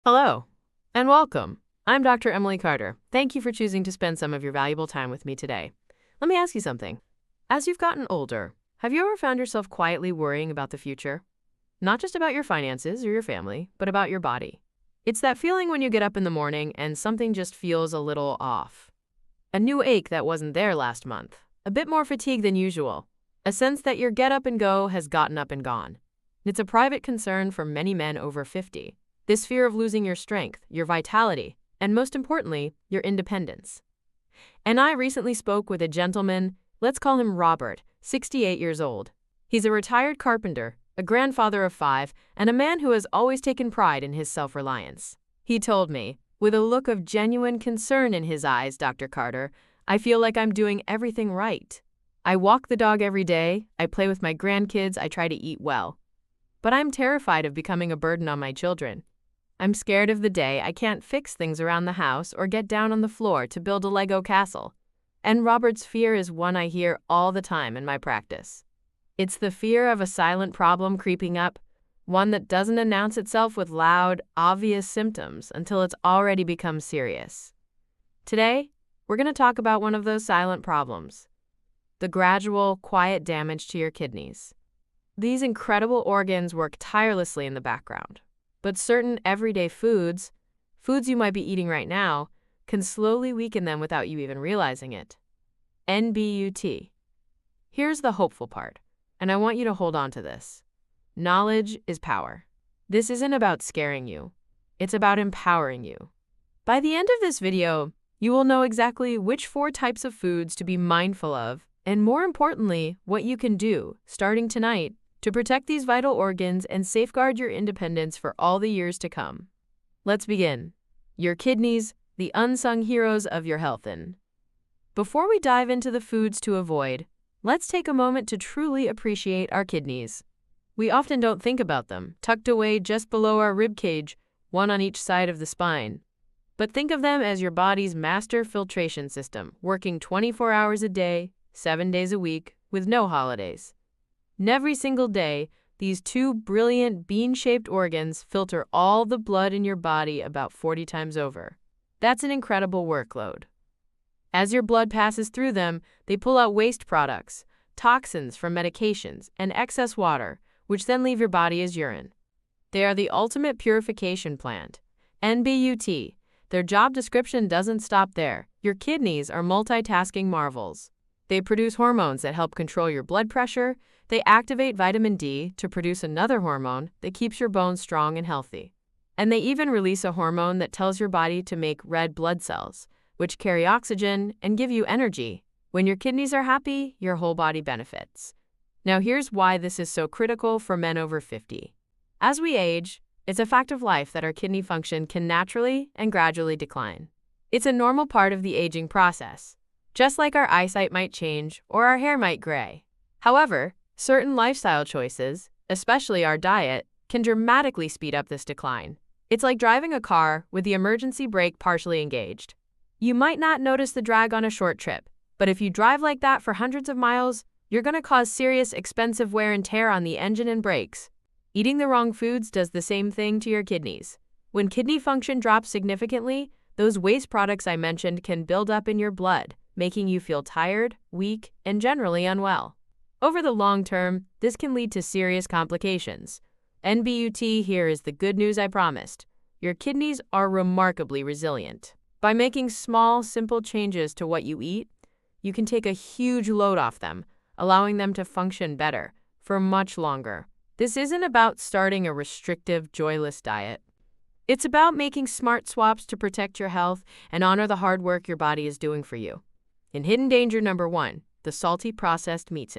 Hello, and welcome. I'm Dr. Emily Carter. Thank you for choosing to spend some of your valuable time with me today. Let me ask you something. As you've gotten older, have you ever found yourself quietly worrying about the future? Not just about your finances or your family, but about your body. It's that feeling when you get up in the morning and something just feels a little off. A new ache that wasn't there last month. A bit more fatigue than usual. A sense that your get up and go has gotten up and gone. It's a private concern for many men over 50. This fear of losing your strength, your vitality, and most importantly, your independence. And I recently spoke with a gentleman, let's call him Robert, 68 years old. He's a retired carpenter, a grandfather of 5, and a man who has always taken pride in his self-reliance. He told me, with a look of genuine concern in his eyes, Dr. Carter, I feel like I'm doing everything right. I walk the dog every day, I play with my grandkids, I try to eat well. But I'm terrified of becoming a burden on my children. I'm scared of the day I can't fix things around the house or get down on the floor to build a Lego castle. And Robert's fear is one I hear all the time in my practice. It's the fear of a silent problem creeping up, one that doesn't announce itself with loud, obvious symptoms until it's already become serious. Today, we're going to talk about one of those silent problems, the gradual, quiet damage to your kidneys. These incredible organs work tirelessly in the background. But certain everyday foods you might be eating right now, can slowly weaken them without you even realizing it. NBUT. Here's the hopeful part, and I want you to hold on to this. Knowledge is power. This isn't about scaring you. It's about empowering you. By the end of this video, you will know exactly which 4 types of foods to be mindful of, and more importantly, what you can do, starting tonight, to protect these vital organs and safeguard your independence for all the years to come. Let's begin. Your kidneys, the unsung heroes of your health. And before we dive into the foods to avoid, let's take a moment to truly appreciate our kidneys. We often don't think about them, tucked away just below our rib cage, one on each side of the spine. But think of them as your body's master filtration system, working 24 hours a day, 7 days a week, with no holidays. And every single day, these 2 brilliant bean-shaped organs filter all the blood in your body about 40 times over. That's an incredible workload. As your blood passes through them, they pull out waste products, toxins from medications, and excess water, which then leave your body as urine. They are the ultimate purification plant. NBUT. Their job description doesn't stop there. Your kidneys are multitasking marvels. They produce hormones that help control your blood pressure. They activate vitamin D to produce another hormone that keeps your bones strong and healthy. And they even release a hormone that tells your body to make red blood cells, which carry oxygen and give you energy. When your kidneys are happy, your whole body benefits. Now here's why this is so critical for men over 50. As we age, it's a fact of life that our kidney function can naturally and gradually decline. It's a normal part of the aging process, just like our eyesight might change or our hair might gray. However, certain lifestyle choices, especially our diet, can dramatically speed up this decline. It's like driving a car with the emergency brake partially engaged. You might not notice the drag on a short trip, but if you drive like that for hundreds of miles, you're going to cause serious, expensive wear and tear on the engine and brakes. Eating the wrong foods does the same thing to your kidneys. When kidney function drops significantly, those waste products I mentioned can build up in your blood, making you feel tired, weak, and generally unwell. Over the long term, this can lead to serious complications. NBUT here is the good news I promised. Your kidneys are remarkably resilient. By making small, simple changes to what you eat, you can take a huge load off them, allowing them to function better for much longer. This isn't about starting a restrictive, joyless diet. It's about making smart swaps to protect your health and honor the hard work your body is doing for you. In hidden danger number 1, the salty processed meats.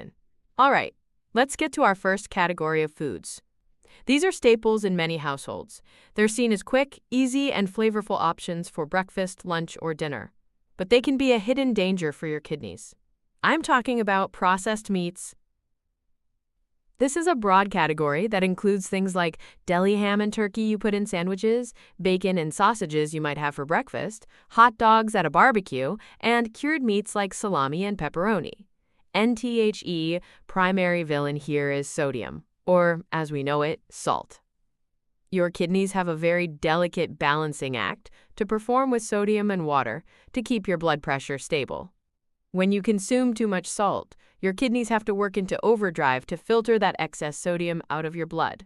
All right, let's get to our first category of foods. These are staples in many households. They're seen as quick, easy, and flavorful options for breakfast, lunch, or dinner. But they can be a hidden danger for your kidneys. I'm talking about processed meats. This is a broad category that includes things like deli ham and turkey you put in sandwiches, bacon and sausages you might have for breakfast, hot dogs at a barbecue, and cured meats like salami and pepperoni. NTHE, primary villain here is sodium, or as we know it, salt. Your kidneys have a very delicate balancing act to perform with sodium and water to keep your blood pressure stable. When you consume too much salt, your kidneys have to work into overdrive to filter that excess sodium out of your blood.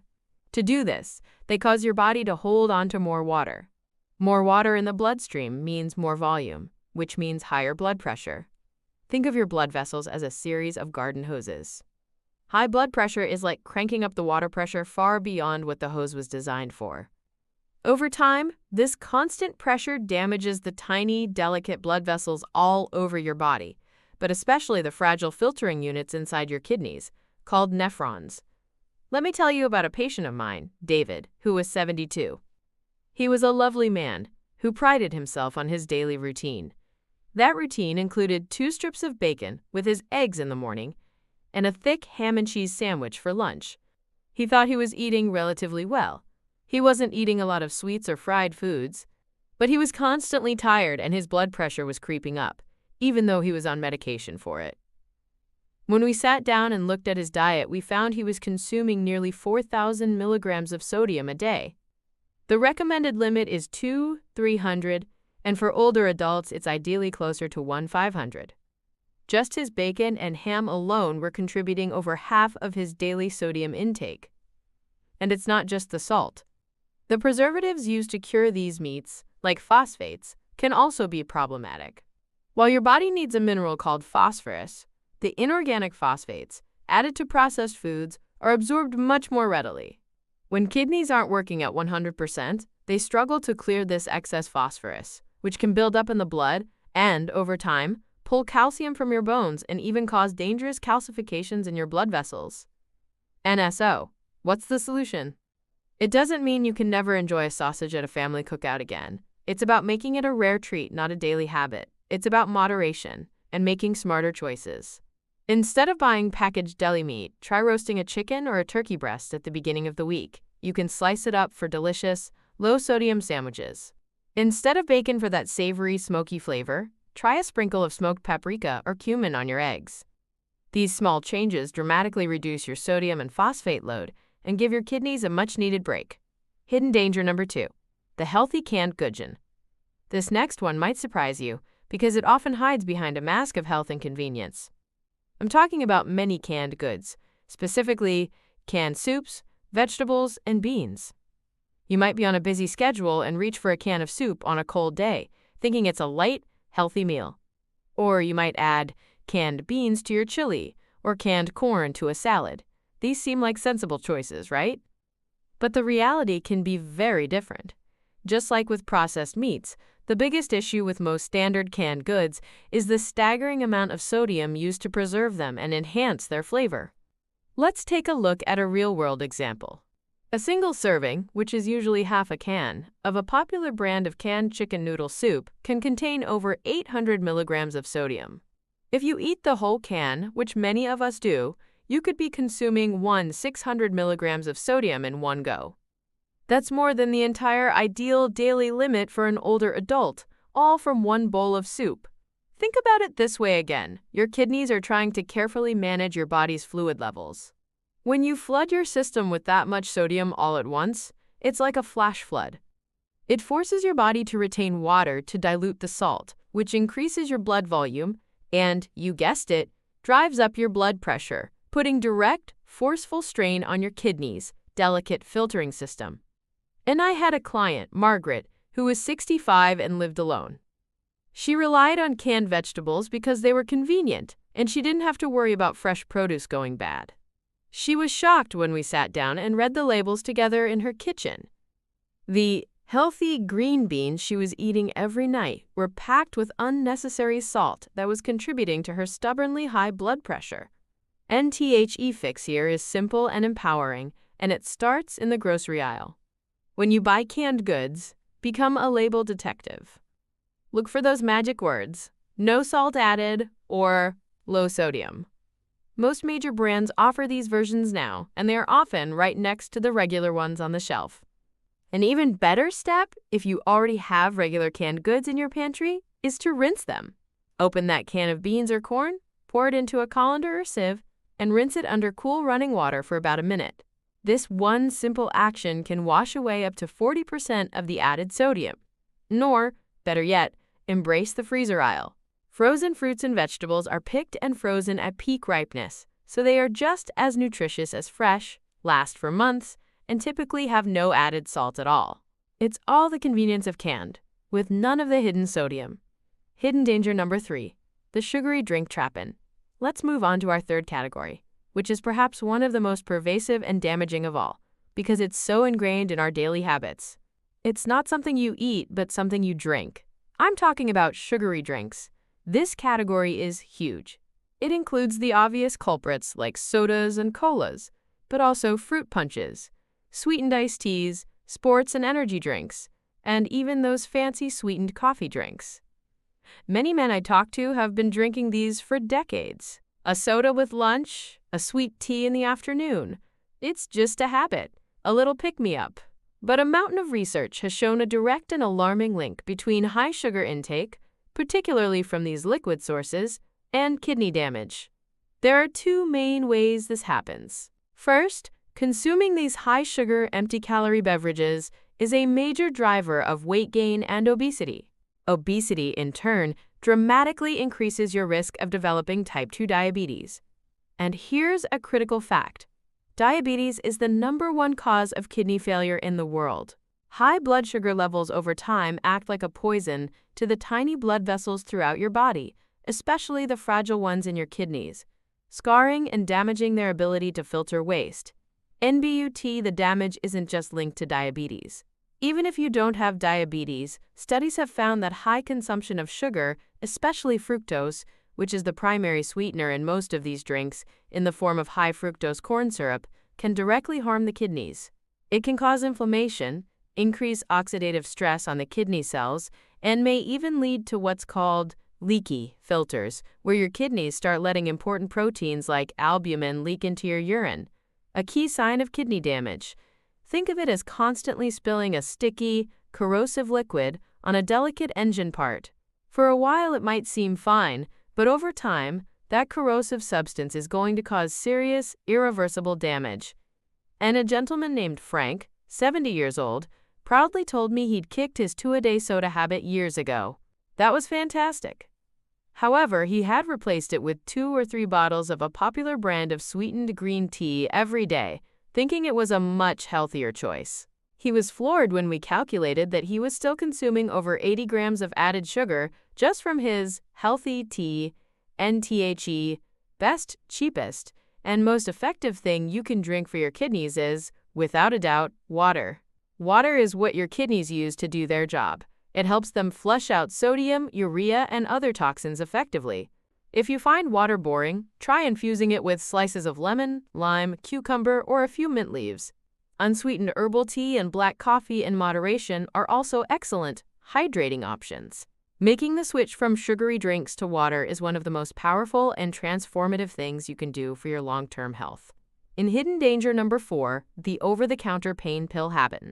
To do this, they cause your body to hold on to more water. More water in the bloodstream means more volume, which means higher blood pressure. Think of your blood vessels as a series of garden hoses. High blood pressure is like cranking up the water pressure far beyond what the hose was designed for. Over time, this constant pressure damages the tiny, delicate blood vessels all over your body, but especially the fragile filtering units inside your kidneys, called nephrons. Let me tell you about a patient of mine, David, who was 72. He was a lovely man who prided himself on his daily routine. That routine included 2 strips of bacon with his eggs in the morning and a thick ham and cheese sandwich for lunch. He thought he was eating relatively well. He wasn't eating a lot of sweets or fried foods, but he was constantly tired and his blood pressure was creeping up, even though he was on medication for it. When we sat down and looked at his diet, we found he was consuming nearly 4,000 milligrams of sodium a day. The recommended limit is 2,300, and for older adults, it's ideally closer to 1,500. Just his bacon and ham alone were contributing over half of his daily sodium intake. And it's not just the salt. The preservatives used to cure these meats, like phosphates, can also be problematic. While your body needs a mineral called phosphorus, the inorganic phosphates, added to processed foods, are absorbed much more readily. When kidneys aren't working at 100%, they struggle to clear this excess phosphorus, which can build up in the blood and, over time, pull calcium from your bones and even cause dangerous calcifications in your blood vessels. NSO. What's the solution? It doesn't mean you can never enjoy a sausage at a family cookout again. It's about making it a rare treat, not a daily habit. It's about moderation and making smarter choices. Instead of buying packaged deli meat, try roasting a chicken or a turkey breast at the beginning of the week. You can slice it up for delicious, low-sodium sandwiches. Instead of bacon for that savory, smoky flavor, try a sprinkle of smoked paprika or cumin on your eggs. These small changes dramatically reduce your sodium and phosphate load and give your kidneys a much-needed break. Hidden danger number 2, the healthy canned goods. This next one might surprise you because it often hides behind a mask of health and convenience. I'm talking about many canned goods, specifically canned soups, vegetables, and beans. You might be on a busy schedule and reach for a can of soup on a cold day, thinking it's a light, healthy meal. Or you might add canned beans to your chili or canned corn to a salad. These seem like sensible choices, right? But the reality can be very different. Just like with processed meats, the biggest issue with most standard canned goods is the staggering amount of sodium used to preserve them and enhance their flavor. Let's take a look at a real-world example. A single serving, which is usually half a can, of a popular brand of canned chicken noodle soup can contain over 800 milligrams of sodium. If you eat the whole can, which many of us do, you could be consuming 600 milligrams of sodium in one go. That's more than the entire ideal daily limit for an older adult, all from one bowl of soup. Think about it this way again. Your kidneys are trying to carefully manage your body's fluid levels. When you flood your system with that much sodium all at once, it's like a flash flood. It forces your body to retain water to dilute the salt, which increases your blood volume and, you guessed it, drives up your blood pressure, putting direct, forceful strain on your kidneys' delicate filtering system. And I had a client, Margaret, who was 65 and lived alone. She relied on canned vegetables because they were convenient, and she didn't have to worry about fresh produce going bad. She was shocked when we sat down and read the labels together in her kitchen. The healthy green beans she was eating every night were packed with unnecessary salt that was contributing to her stubbornly high blood pressure. NTHE fix here is simple and empowering, and it starts in the grocery aisle. When you buy canned goods, become a label detective. Look for those magic words, no salt added or low sodium. Most major brands offer these versions now, and they are often right next to the regular ones on the shelf. An even better step, if you already have regular canned goods in your pantry, is to rinse them. Open that can of beans or corn, pour it into a colander or sieve, and rinse it under cool running water for about a minute. This one simple action can wash away up to 40% of the added sodium. Nor, better yet, embrace the freezer aisle. Frozen fruits and vegetables are picked and frozen at peak ripeness, so they are just as nutritious as fresh, last for months, and typically have no added salt at all. It's all the convenience of canned, with none of the hidden sodium. Hidden danger number 3, the sugary drink trap-in. Let's move on to our third category, which is perhaps one of the most pervasive and damaging of all, because it's so ingrained in our daily habits. It's not something you eat, but something you drink. I'm talking about sugary drinks. This category is huge. It includes the obvious culprits like sodas and colas, but also fruit punches, sweetened iced teas, sports and energy drinks, and even those fancy sweetened coffee drinks. Many men I talk to have been drinking these for decades. A soda with lunch, a sweet tea in the afternoon. It's just a habit, a little pick-me-up. But a mountain of research has shown a direct and alarming link between high sugar intake, particularly from these liquid sources, and kidney damage. There are 2 main ways this happens. First, consuming these high-sugar, empty-calorie beverages is a major driver of weight gain and obesity. Obesity, in turn, dramatically increases your risk of developing type 2 diabetes. And here's a critical fact. Diabetes is the #1 cause of kidney failure in the world. High blood sugar levels over time act like a poison to the tiny blood vessels throughout your body, especially the fragile ones in your kidneys, scarring and damaging their ability to filter waste. NBUT, the damage isn't just linked to diabetes. Even if you don't have diabetes, studies have found that high consumption of sugar, especially fructose, which is the primary sweetener in most of these drinks, in the form of high fructose corn syrup, can directly harm the kidneys. It can cause inflammation, increase oxidative stress on the kidney cells, and may even lead to what's called leaky filters, where your kidneys start letting important proteins like albumin leak into your urine, a key sign of kidney damage. Think of it as constantly spilling a sticky, corrosive liquid on a delicate engine part. For a while it might seem fine, but over time, that corrosive substance is going to cause serious, irreversible damage. And a gentleman named Frank, 70 years old, proudly told me he'd kicked his 2-a-day soda habit years ago. That was fantastic. However, he had replaced it with 2 or 3 bottles of a popular brand of sweetened green tea every day, thinking it was a much healthier choice. He was floored when we calculated that he was still consuming over 80 grams of added sugar just from his healthy tea, NTHE, best, cheapest, and most effective thing you can drink for your kidneys is, without a doubt, water. Water is what your kidneys use to do their job. It helps them flush out sodium, urea, and other toxins effectively. If you find water boring, try infusing it with slices of lemon, lime, cucumber, or a few mint leaves. Unsweetened herbal tea and black coffee in moderation are also excellent, hydrating options. Making the switch from sugary drinks to water is one of the most powerful and transformative things you can do for your long-term health. In hidden danger number 4, the over-the-counter pain pill habit.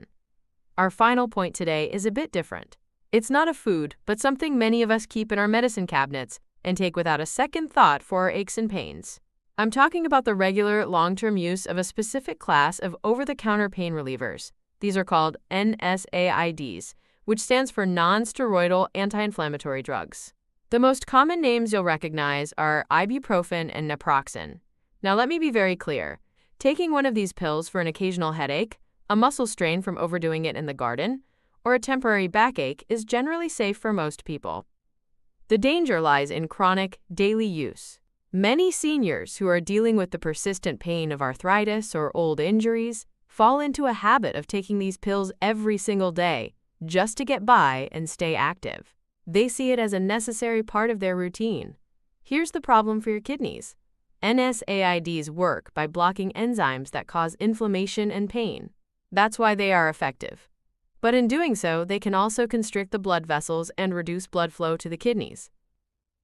Our final point today is a bit different. It's not a food, but something many of us keep in our medicine cabinets and take without a second thought for our aches and pains. I'm talking about the regular, long-term use of a specific class of over-the-counter pain relievers. These are called NSAIDs, which stands for non-steroidal anti-inflammatory drugs. The most common names you'll recognize are ibuprofen and naproxen. Now let me be very clear. Taking one of these pills for an occasional headache, a muscle strain from overdoing it in the garden, or a temporary backache is generally safe for most people. The danger lies in chronic, daily use. Many seniors who are dealing with the persistent pain of arthritis or old injuries fall into a habit of taking these pills every single day, just to get by and stay active. They see it as a necessary part of their routine. Here's the problem for your kidneys. NSAIDs work by blocking enzymes that cause inflammation and pain. That's why they are effective. But in doing so, they can also constrict the blood vessels and reduce blood flow to the kidneys.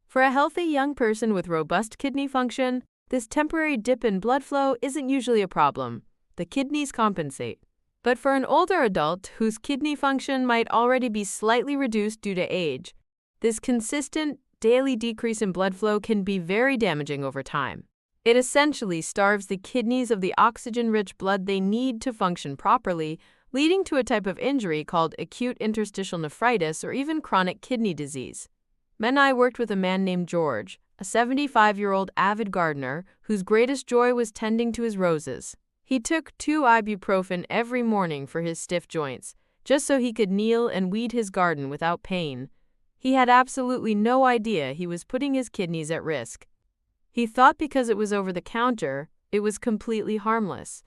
For a healthy young person with robust kidney function, this temporary dip in blood flow isn't usually a problem. The kidneys compensate. But for an older adult whose kidney function might already be slightly reduced due to age, this consistent, daily decrease in blood flow can be very damaging over time. It essentially starves the kidneys of the oxygen-rich blood they need to function properly, leading to a type of injury called acute interstitial nephritis or even chronic kidney disease. I worked with a man named George, a 75-year-old avid gardener whose greatest joy was tending to his roses. He took 2 ibuprofen every morning for his stiff joints, just so he could kneel and weed his garden without pain. He had absolutely no idea he was putting his kidneys at risk. He thought because it was over the counter, it was completely harmless.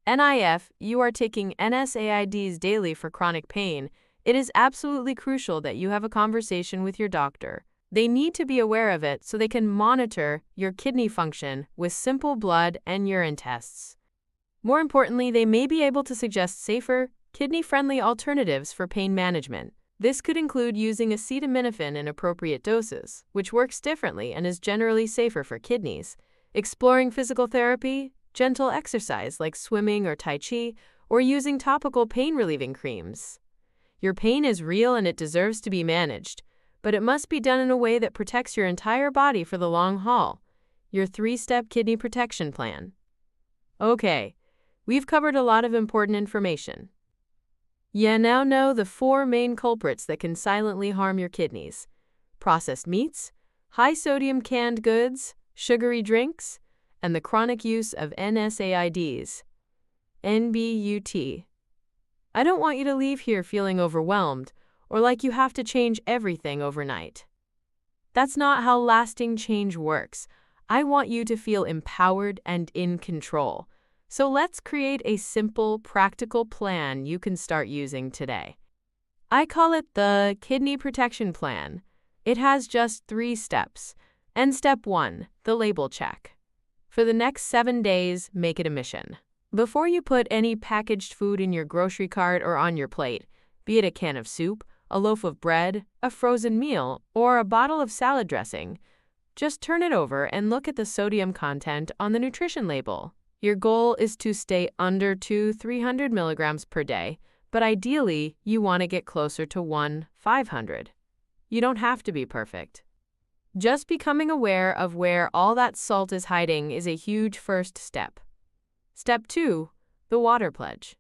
If you are taking NSAIDs daily for chronic pain, it is absolutely crucial that you have a conversation with your doctor. They need to be aware of it so they can monitor your kidney function with simple blood and urine tests. More importantly, they may be able to suggest safer, kidney-friendly alternatives for pain management. This could include using acetaminophen in appropriate doses, which works differently and is generally safer for kidneys, exploring physical therapy, gentle exercise like swimming or tai chi, or using topical pain-relieving creams. Your pain is real and it deserves to be managed, but it must be done in a way that protects your entire body for the long haul. Your 3-step kidney protection plan. Okay, we've covered a lot of important information. You now know the 4 main culprits that can silently harm your kidneys: processed meats, high-sodium canned goods, sugary drinks, and the chronic use of NSAIDs. NBUT. I don't want you to leave here feeling overwhelmed or like you have to change everything overnight. That's not how lasting change works. I want you to feel empowered and in control. So let's create a simple, practical plan you can start using today. I call it the Kidney Protection Plan. It has just 3 steps. And step 1, the label check. For the next 7 days, make it a mission. Before you put any packaged food in your grocery cart or on your plate, be it a can of soup, a loaf of bread, a frozen meal, or a bottle of salad dressing, just turn it over and look at the sodium content on the nutrition label. Your goal is to stay under 300 milligrams per day, but ideally, you want to get closer to 500. You don't have to be perfect. Just becoming aware of where all that salt is hiding is a huge first step. Step 2, the water pledge.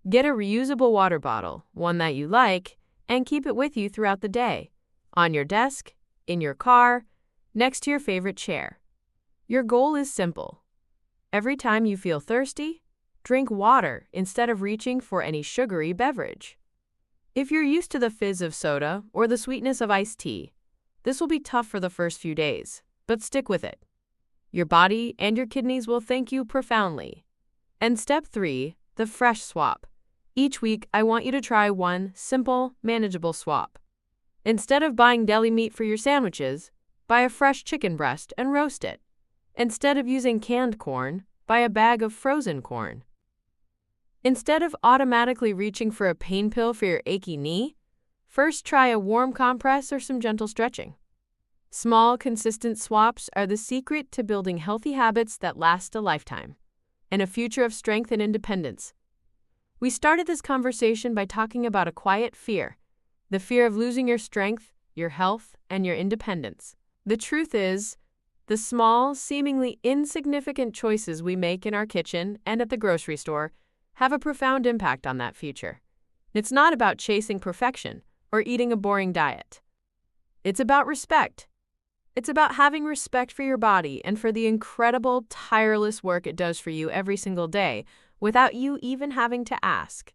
Get a reusable water bottle, one that you like, and keep it with you throughout the day, on your desk, in your car, next to your favorite chair. Your goal is simple. Every time you feel thirsty, drink water instead of reaching for any sugary beverage. If you're used to the fizz of soda or the sweetness of iced tea, this will be tough for the first few days, but stick with it. Your body and your kidneys will thank you profoundly. And step 3, the fresh swap. Each week, I want you to try one simple, manageable swap. Instead of buying deli meat for your sandwiches, buy a fresh chicken breast and roast it. Instead of using canned corn, buy a bag of frozen corn. Instead of automatically reaching for a pain pill for your achy knee, first try a warm compress or some gentle stretching. Small, consistent swaps are the secret to building healthy habits that last a lifetime, and a future of strength and independence. We started this conversation by talking about a quiet fear, the fear of losing your strength, your health, and your independence. The truth is, the small, seemingly insignificant choices we make in our kitchen and at the grocery store have a profound impact on that future. It's not about chasing perfection or eating a boring diet. It's about respect. It's about having respect for your body and for the incredible, tireless work it does for you every single day without you even having to ask.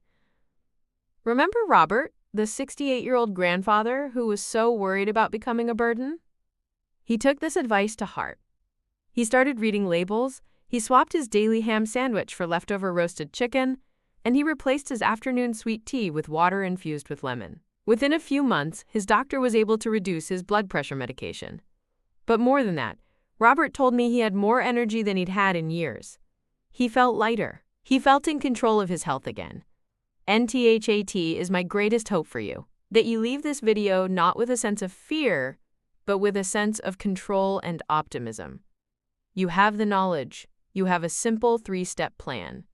Remember Robert, the 68-year-old grandfather who was so worried about becoming a burden? He took this advice to heart. He started reading labels, he swapped his daily ham sandwich for leftover roasted chicken, and he replaced his afternoon sweet tea with water infused with lemon. Within a few months, his doctor was able to reduce his blood pressure medication. But more than that, Robert told me he had more energy than he'd had in years. He felt lighter. He felt in control of his health again. NTHAT is my greatest hope for you, that you leave this video not with a sense of fear, but with a sense of control and optimism. You have the knowledge. You have a simple 3-step plan.